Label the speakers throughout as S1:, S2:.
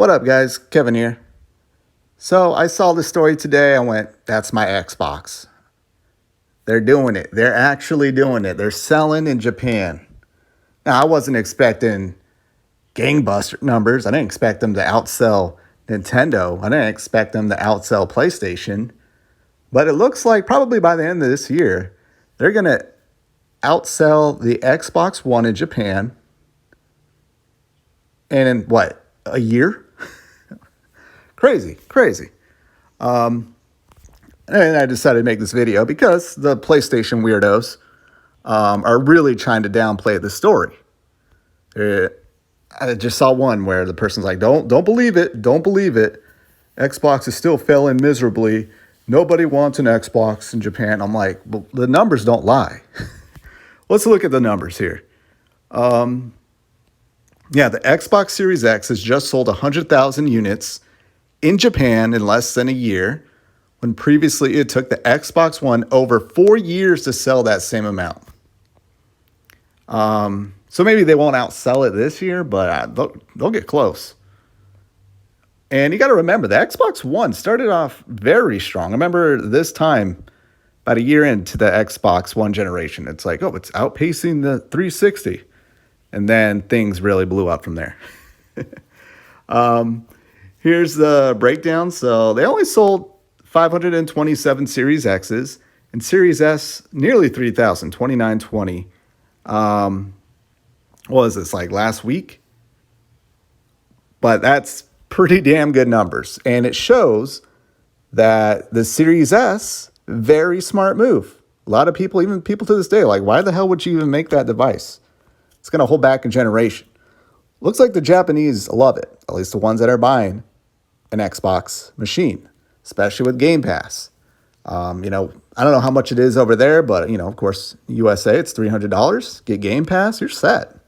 S1: What up, guys? Kevin here. So I saw this story today. I went, that's my Xbox. They're doing it. They're actually doing it. They're selling in Japan. Now, I wasn't expecting gangbuster numbers. I didn't expect them to outsell Nintendo. I didn't expect them to outsell PlayStation. But it looks like probably by the end of this year, they're going to outsell the Xbox One in Japan. And in what, a year? Crazy. And I decided to make this video because the PlayStation weirdos are really trying to downplay the story. I just saw one where the person's like, don't believe it. Xbox is still failing miserably. Nobody wants an Xbox in Japan. I'm like, well, the numbers don't lie. Let's look at the numbers here. The Xbox Series X has just sold 100,000 units in Japan in less than a year, when previously it took the Xbox One over 4 years to sell that same amount. So maybe they won't outsell it this year, but they'll get close. And you got to remember, the Xbox One started off very strong. I remember this time, about a year into the Xbox One generation, it's like, oh, it's outpacing the 360. And then things really blew up from there. Here's the breakdown. So they only sold 527 Series X's and Series S nearly 3,000, 2,920. What was this, like last week? But that's pretty damn good numbers. And it shows that the Series S, very smart move. A lot of people, even people to this day, like, why the hell would you even make that device? It's going to hold back a generation. Looks like the Japanese love it, at least the ones that are buying an Xbox machine, especially with Game Pass. I don't know how much it is over there, but, of course, USA, it's $300. Get Game Pass, you're set.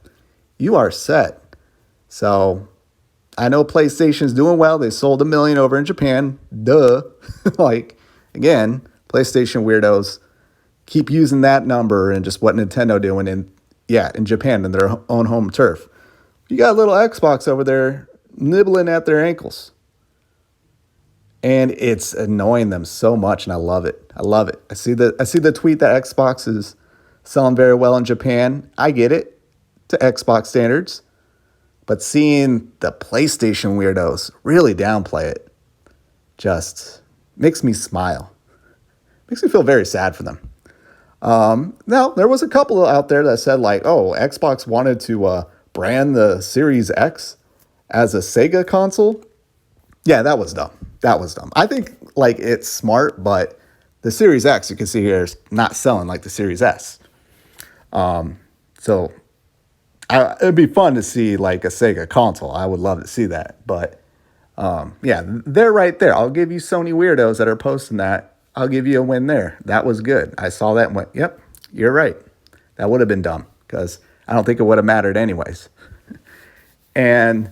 S1: You are set. So I know PlayStation's doing well. They sold 1 million over in Japan. Duh. Again, PlayStation weirdos keep using that number and just what Nintendo doing in Japan, in their own home turf. You got a little Xbox over there nibbling at their ankles. And it's annoying them so much, and I love it. I see the tweet that Xbox is selling very well in Japan. I get it, to Xbox standards. But seeing the PlayStation weirdos really downplay it just makes me smile. Makes me feel very sad for them. Now, there was a couple out there that said, like, oh, Xbox wanted to brand the Series X as a Sega console. Yeah, that was dumb. I think, it's smart, but the Series X, you can see here, is not selling like the Series S. So it'd be fun to see, like, a Sega console. I would love to see that. But, they're right there. I'll give you Sony weirdos that are posting that. I'll give you a win there. That was good. I saw that and went, yep, you're right. That would have been dumb because I don't think it would have mattered anyways. And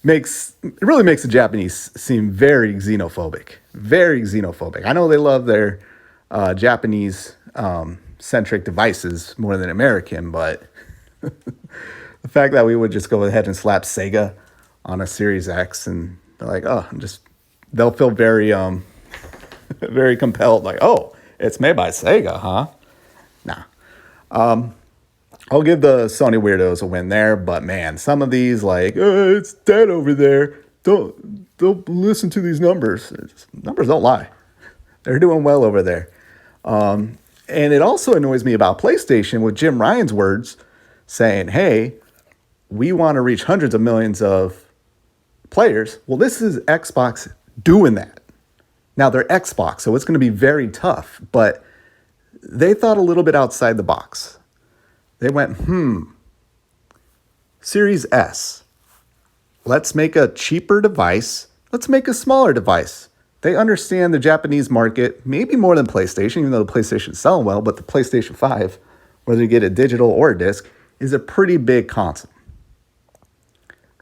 S1: it really makes the Japanese seem very xenophobic. I know they love their Japanese centric devices more than American, but the fact that we would just go ahead and slap Sega on a Series X and they're like, they'll feel very very compelled, like, oh, it's made by Sega, huh? Nah. I'll give the Sony weirdos a win there, but man, some of these, like, it's dead over there. Don't listen to these numbers. Numbers don't lie. They're doing well over there. And it also annoys me about PlayStation with Jim Ryan's words saying, hey, we want to reach hundreds of millions of players. Well, this is Xbox doing that. Now, they're Xbox, so it's going to be very tough, but they thought a little bit outside the box. They went, Series S. Let's make a cheaper device. Let's make a smaller device. They understand the Japanese market, maybe more than PlayStation, even though the PlayStation's selling well, but the PlayStation 5, whether you get a digital or a disc, is a pretty big console.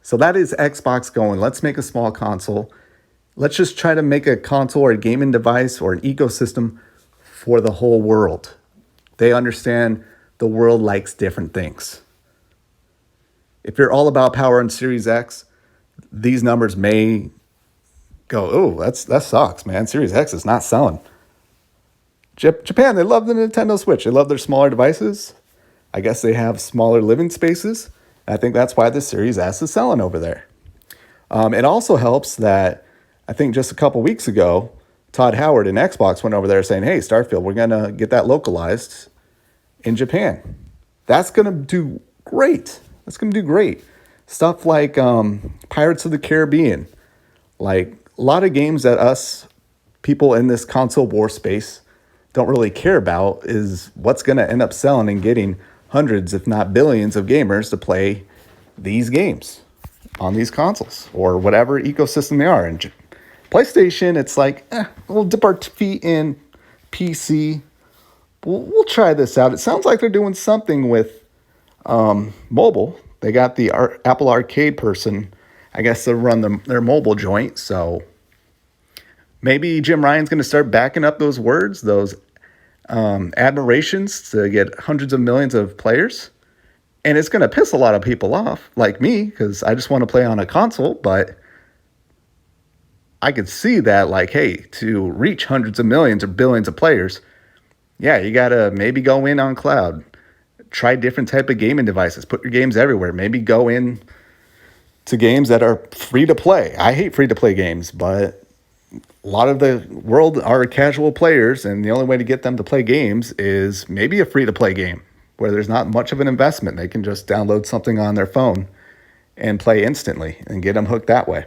S1: So that is Xbox going, let's make a small console. Let's just try to make a console or a gaming device or an ecosystem for the whole world. They understand the world likes different things. If you're all about power on Series X, these numbers may go, oh, that sucks, man. Series X is not selling. Japan, they love the Nintendo Switch. They love their smaller devices. I guess they have smaller living spaces. I think that's why the Series S is selling over there. It also helps that I think just a couple weeks ago, Todd Howard and Xbox went over there saying, hey, Starfield, we're going to get that localized in Japan. That's going to do great. That's going to do great. Stuff like Pirates of the Caribbean. Like a lot of games that us people in this console war space don't really care about is what's going to end up selling and getting hundreds, if not billions, of gamers to play these games on these consoles or whatever ecosystem they are. And PlayStation, it's like, we'll dip our feet in PC. We'll try this out. It sounds like they're doing something with mobile. They got the Apple Arcade person, I guess, to run their mobile joint. So maybe Jim Ryan's going to start backing up those words, those admirations to get hundreds of millions of players. And it's going to piss a lot of people off, like me, because I just want to play on a console. But I could see that, like, hey, to reach hundreds of millions or billions of players, yeah, you got to maybe go in on cloud. Try different type of gaming devices. Put your games everywhere. Maybe go in to games that are free to play. I hate free to play games, but a lot of the world are casual players, and the only way to get them to play games is maybe a free to play game where there's not much of an investment. They can just download something on their phone and play instantly and get them hooked that way.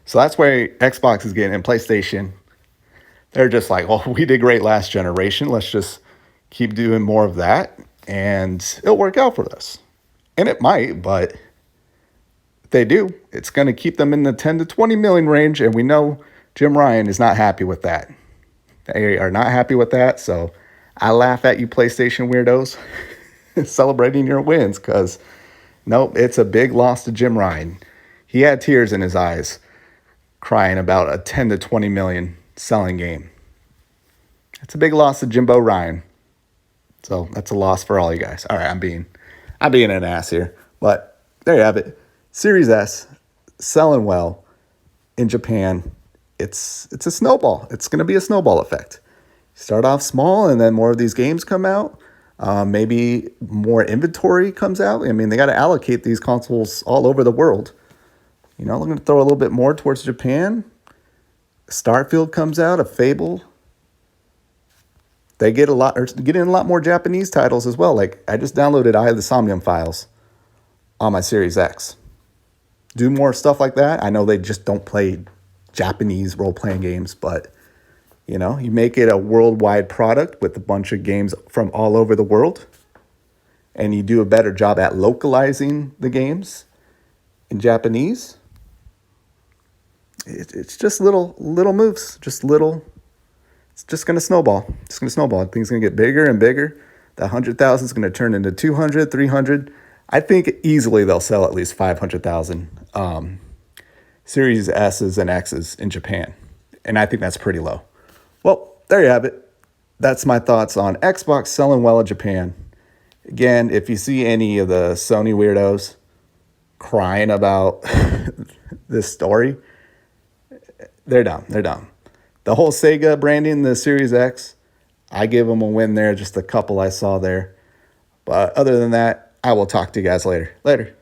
S1: So that's where Xbox is getting, and PlayStation, they're just like, well, we did great last generation. Let's just keep doing more of that, and it'll work out for us. And it might, but if they do, it's going to keep them in the 10 to 20 million range, and we know Jim Ryan is not happy with that. They are not happy with that, so I laugh at you PlayStation weirdos celebrating your wins, because nope, it's a big loss to Jim Ryan. He had tears in his eyes crying about a 10 to 20 million selling game. It's a big loss to Jimbo Ryan. So that's a loss for all you guys. All right, I'm being an ass here, but there you have it. Series S selling well in Japan. It's a snowball. It's going to be a snowball effect. Start off small, and then more of these games come out. Maybe more inventory comes out. I mean, they got to allocate these consoles all over the world. You know, they're going to throw a little bit more towards Japan. Starfield comes out, a Fable. They get getting a lot more Japanese titles as well. Like, I just downloaded Eye of the Somnium files on my Series X. Do more stuff like that. I know they just don't play Japanese role-playing games, but, you know, you make it a worldwide product with a bunch of games from all over the world, and you do a better job at localizing the games in Japanese. It's just little moves, just little. It's just going to snowball. It's going to snowball. Things going to get bigger and bigger. The 100,000 is going to turn into 200, 300. I think easily they'll sell at least 500,000 Series S's and X's in Japan. And I think that's pretty low. Well, there you have it. That's my thoughts on Xbox selling well in Japan. Again, if you see any of the Sony weirdos crying about this story, they're dumb. They're dumb. The whole Sega branding, the Series X, I give them a win there. Just a couple I saw there. But other than that, I will talk to you guys later. Later.